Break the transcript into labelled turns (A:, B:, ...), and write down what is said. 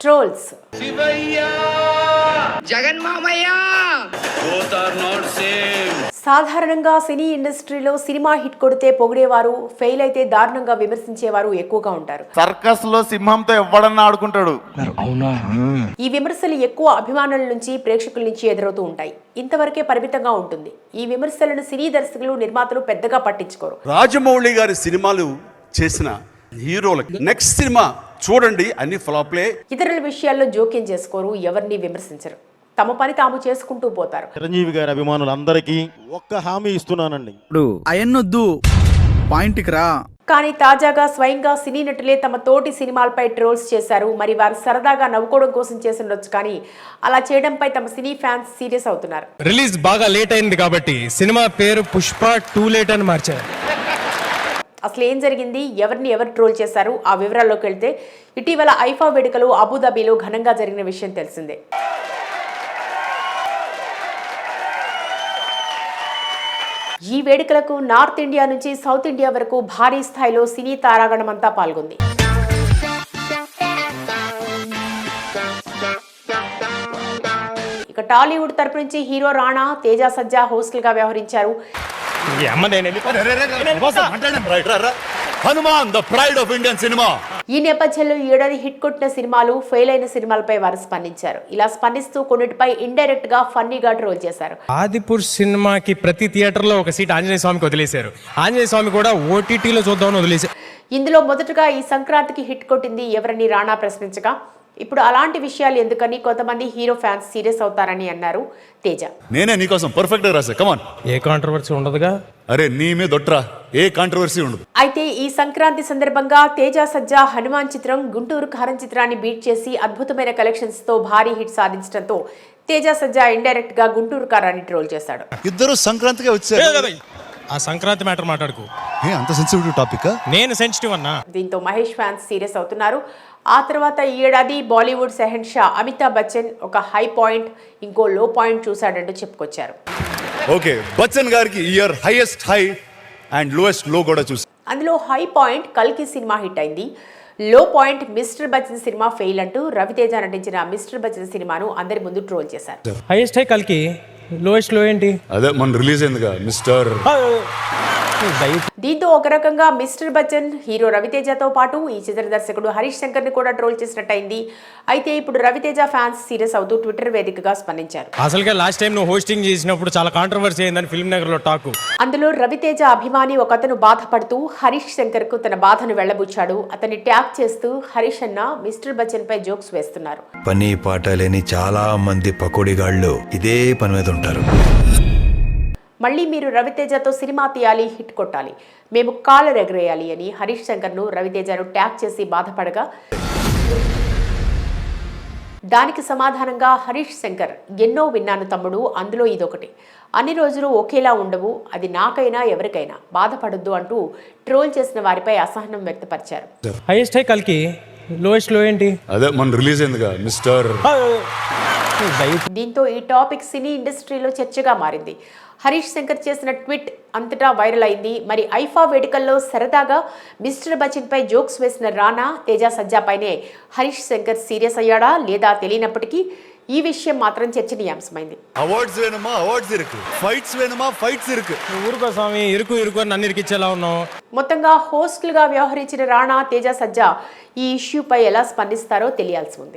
A: Trolls. సాధారణంగా సినీ ఇండస్ట్రీలో cinema hit కొడితే పొగిడేవారు, ఫెయిల్ అయితే దారుణంగా విమర్శించేవారు ఎక్కువగా ఉంటారు.
B: సర్కస్ లో సింహంతో ఎవడన్నా ఆడుకుంటాడు.
A: ఈ విమర్శలు ఎక్కువ అభిమానుల నుంచి, ప్రేక్షకుల నుంచి ఎదురవుతూ ఉంటాయి. ఇంతవరకే పరిమితంగా ఉంటుంది. ఈ విమర్శలను సినీ దర్శకులు, నిర్మాతలు పెద్దగా పట్టించుకోరు.
C: రాజమౌళి గారి సినిమాలు చేసిన హీరోలకి నెక్స్ట్ సినిమా చూడండి అన్ని ఫ్లాప్లే.
A: ఇతరుల విషయాల్లో జోక్యం చేసుకోరు, ఎవరిని విమర్శించరు. తమ పని తాము చేసుకుంటూ పోతారు.
D: చిరంజీవి గారి అభిమానులందరికీ ఒక్క హామీ ఇస్తున్నానండి,
E: ఇప్పుడు అయన్నొద్దు, పాయింట్కి రా.
A: కానీ తాజాగా స్వయంగా సినీ నటులే తమ తోటి సినిమాలపై ట్రోల్స్ చేశారు. మరి వారు సరదాగా నవ్వుకోవడం కోసం చేస్తుండొచ్చు, కానీ అలా చేయడంపై తమ సినీ ఫ్యాన్స్ సీరియస్ అవుతున్నారు.
F: రిలీజ్ బాగా లేట్ అయింది కాబట్టి సినిమా పేరు పుష్ప 2 లేట్ అని మార్చారు.
A: అసలు ఏం జరిగింది, ఎవరిని ఎవరు ట్రోల్ చేశారు, ఆ వివరాల్లోకి వెళ్తే ఇటీవల ఐఫా వేడుకలు అబుదాబిలో ఘనంగా జరిగిన విషయం తెలిసిందే. ఈ వేడుకలకు నార్త్ ఇండియా నుంచి సౌత్ ఇండియా వరకు భారీ స్థాయిలో సినీ తారాగణమంతా పాల్గొంది. ఇక టాలీవుడ్ తరపు నుంచి హీరో రాణా, తేజ సజ్జా హోస్టల్ గా వ్యవహరించారు.
C: Hanuman the pride of Indian cinema.
A: ఈ నేపథ్యంలో ఈ ఏడాది హిట్ కొట్టిన సినిమాలు, ఫెయిల్ అయిన సినిమాలపై వారు స్పందించారు. ఇలా స్పందిస్తూ కొన్నిటిపై ఇండైరెక్ట్ గా ఫన్నీగా ట్రోల్ చేశారు.
F: ఆదిపురుష్ సినిమాకి ప్రతి థియేటర్ లో ఒక సీట్ ఆంజనేయ స్వామికి వదిలేశారు. ఆంజనేయ స్వామి కూడా ఓటీటీలో చూద్దామని వదిలేశారు.
A: ఇందులో మొదటగా ఈ సంక్రాంతికి హిట్ కొట్టింది ఎవరని రాణా ప్రశ్నించగా, ఇప్పుడు అలాంటి విషయాలు ఎందుకని కొంతమంది హీరో ఫ్యాన్స్ సీరియస్ అవుతారని అన్నారు తేజ.
C: నేనే నీకోసం పర్ఫెక్ట్ గా రాసా, కమాన్.
F: ఏ కాంట్రవర్సీ ఉండదుగా.
C: అరే నీ మీద దొట్రా, ఏ కాంట్రవర్సీ ఉండదు.
A: అయితే ఈ సంక్రాంతి సందర్భంగా తేజ సజ్జా హనుమాన్ చిత్రం గుంటూరు కారం చిత్రాన్ని బీట్ చేసి అద్భుతమైన కలెక్షన్స్ తో భారీ హిట్ సాధించడంతో తేజ సజ్జా ఇండైరెక్ట్ గా గుంటూరు కారాన్ని ట్రోల్ చేశాడు.
C: ఇద్దరు సంక్రాంతిగా వచ్చారు.
F: ఆ సంక్రాంతి మ్యాటర్ మాట్లాడుకు.
C: అంత సెన్సిటివ్ టాపిక్.
F: నేను సెన్సిటివ్ అన్నా.
A: దీంతో మహేష్ ఫ్యాన్స్ సీరియస్ అవుతున్నారు. ఆ తర్వాత ఈ ఏడాది బాలీవుడ్ షెహన్షా అమితాబ్ బచ్చన్ ఒక హై పాయింట్, ఇంకో లో పాయింట్ చూశాడంటూ చెప్పుకొచ్చారు.
C: ఓకే, బచ్చన్ గారికి year highest high and lowest లో కూడా చూసి.
A: అందులో హై పాయింట్ కల్కి సినిమా హిట్ అయింది. లో point mister Bachchan cinema fail అంటూ రవితేజ నటించిన మిస్టర్ బచ్చన్ సినిమాను అందరి ముందు ట్రోల్ చేశారు.
F: హైయెస్ట్ హై కలికి, లోయెస్ట్ లో ఏంటి?
C: అదే మన రిలీజ్ అయిందిగా మిస్టర్.
A: దీంతో ఒక రకంగా మిస్టర్ బచ్చన్ హీరో రవితేజతో పాటు ఈ చిత్ర దర్శకుడు హరీష్ శంకర్ ని కూడా ట్రోల్ చేసినట్టయింది. అయితే ఇప్పుడు రవితేజ ఫ్యాన్స్ సీరియస్ అవుతూ ట్విట్టర్ వేదికగా స్పందించారు.
F: అసలుగా లాస్ట్ టైం నువ్వు హోస్టింగ్ చేసినప్పుడు చాలా కాంట్రవర్సీ అయిందని ఫిల్మ్ నగర్ లో టాక్.
A: అందులో రవితేజ అభిమాని ఒకతను బాధపడుతూ హరీష్ శంకర్ కు తన బాధను వెళ్లబుచ్చాడు. అతన్ని ట్యాగ్ చేస్తూ హరీష్ అన్న మిస్టర్ బచ్చన్ పై జోక్స్ వేస్తున్నారు.
G: పని పాట లేని చాలా మంది పకోడీగాళ్ళు ఇదే పని మీద ఉంటారు.
A: మళ్ళీ మీరు రవితేజతో సినిమా తీయాలి, హిట్ కొట్టాలి, మేము కాలర్ ఎగరేయాలి అని హరీష్ శంకర్ను రవితేజను ట్యాగ్ చేసి బాధపడగా, దానికి సమాధానంగా హరీష్ శంకర్ ఎన్నో విన్నాను తమ్ముడు, అందులో ఇదొకటి. అన్ని రోజులు ఒకేలా ఉండవు, అది నాకైనా ఎవరికైనా, బాధపడొద్దు అంటూ ట్రోల్ చేసిన వారిపై అసహనం వ్యక్తపరిచారు.
F: హైయెస్ట్ హై కలికి, లోయెస్ట్ లో ఏంటి?
C: అదే మన రిలీజ్ అయిందిగా మిస్టర్.
A: దీంతో ఈ టాపిక్ సినీ ఇండస్ట్రీలో చర్చగా మారింది. హరీష్ శంకర్ చేసిన ట్వీట్ అంతటా వైరల్ అయింది. మరి ఐఫా వేడుకల్లో సరదాగా మిస్టర్ బచ్చన్ పై జోక్స్ వేసిన రానా, తేజ సజ్జాపైనే హరీష్ శంకర్ సీరియస్ అయ్యాడా లేదా తెలియనప్పటికీ ఈ విషయం మాత్రం చర్చనీయాంశమైంది.
C: అవార్డ్స్ వేணுమా అవార్డ్స్ ఇరుకు, ఫైట్స్ వేணுమా ఫైట్స్ ఇరుకు.
F: ఊరుకో స్వామి, ఇరుకు ఇరుకు అని నన్ను ఇరికిచ్చేలా ఉన్నావు.
A: మొత్తంగా హోస్టులుగా వ్యవహరించిన రానా, తేజ సజ్జా ఈ ఇష్యూపై ఎలా స్పందిస్తారో తెలియాల్సి ఉంది.